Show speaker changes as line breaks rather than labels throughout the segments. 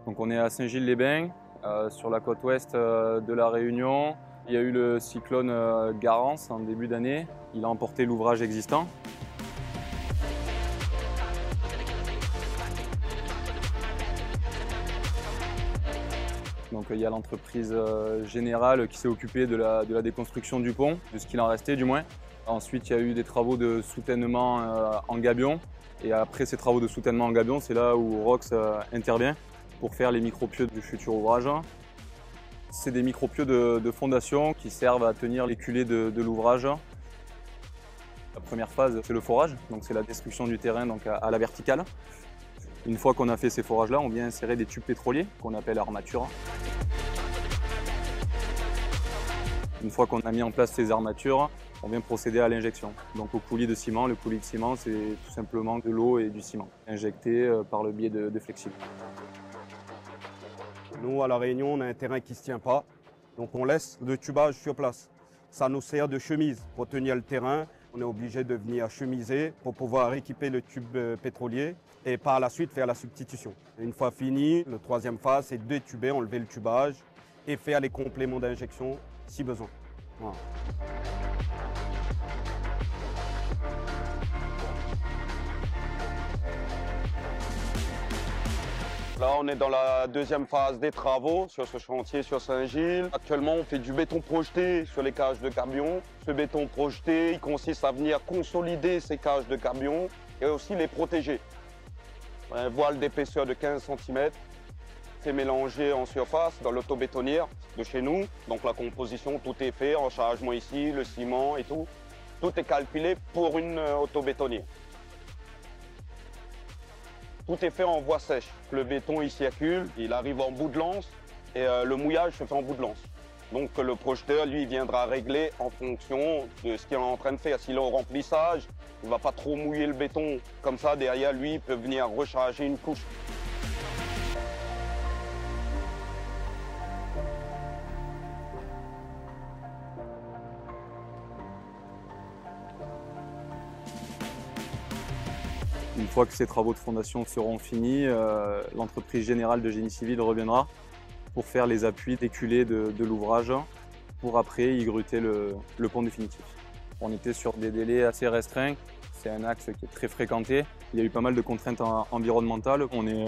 Donc on est à Saint-Gilles-les-Bains, sur la côte ouest de la Réunion. Il y a eu le cyclone Garance en début d'année. Il a emporté l'ouvrage existant. Donc il y a l'entreprise Générale qui s'est occupée de la déconstruction du pont, de ce qu'il en restait du moins. Ensuite il y a eu des travaux de soutènement en gabion. Et après ces travaux de soutènement en gabion, c'est là où Rox intervient pour faire les micropieux du futur ouvrage. C'est des micropieux de fondation qui servent à tenir les culées de l'ouvrage. La première phase, c'est le forage, donc c'est la destruction du terrain donc à la verticale. Une fois qu'on a fait ces forages-là, on vient insérer des tubes pétroliers qu'on appelle armatures. Une fois qu'on a mis en place ces armatures, on vient procéder à l'injection. Donc au coulis de ciment, le coulis de ciment, c'est tout simplement de l'eau et du ciment, injecté par le biais de flexibles.
Nous, à La Réunion, on a un terrain qui ne se tient pas, donc on laisse le tubage sur place. Ça nous sert de chemise pour tenir le terrain. On est obligé de venir chemiser pour pouvoir équiper le tube pétrolier et par la suite faire la substitution. Une fois fini, la troisième phase, c'est détuber, enlever le tubage et faire les compléments d'injection si besoin. Voilà. Là, on est dans la deuxième phase des travaux sur ce chantier sur Saint-Gilles. Actuellement, on fait du béton projeté sur les cages de camion. Ce béton projeté, il consiste à venir consolider ces cages de camion et aussi les protéger. Un voile d'épaisseur de 15 cm. C'est mélangé en surface dans l'autobétonnière de chez nous. Donc la composition, tout est fait, enchargement ici, le ciment et tout. Tout est calculé pour une autobétonnière. Tout est fait en voie sèche. Le béton, il circule, il arrive en bout de lance et le mouillage se fait en bout de lance. Donc le projeteur, lui, viendra régler en fonction de ce qu'il est en train de faire. S'il est au remplissage, il ne va pas trop mouiller le béton. Comme ça, derrière lui, il peut venir recharger une couche.
Une fois que ces travaux de fondation seront finis, l'entreprise Générale de génie civil reviendra pour faire les appuis des culées de l'ouvrage pour après y gruter le pont définitif. On était sur des délais assez restreints, c'est un axe qui est très fréquenté. Il y a eu pas mal de contraintes environnementales. On est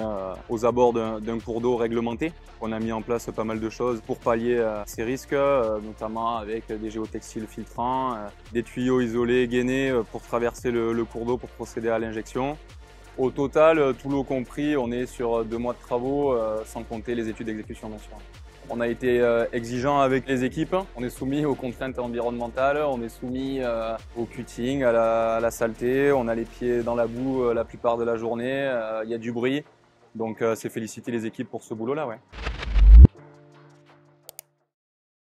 aux abords d'un cours d'eau réglementé. On a mis en place pas mal de choses pour pallier ces risques, notamment avec des géotextiles filtrants, des tuyaux isolés gainés pour traverser le cours d'eau pour procéder à l'injection. Au total, tout l'eau compris, on est sur 2 mois de travaux, sans compter les études d'exécution bien sûr. On a été exigeant avec les équipes, on est soumis aux contraintes environnementales, on est soumis au cutting, à la saleté, on a les pieds dans la boue la plupart de la journée, il y a du bruit, donc c'est féliciter les équipes pour ce boulot-là. Ouais.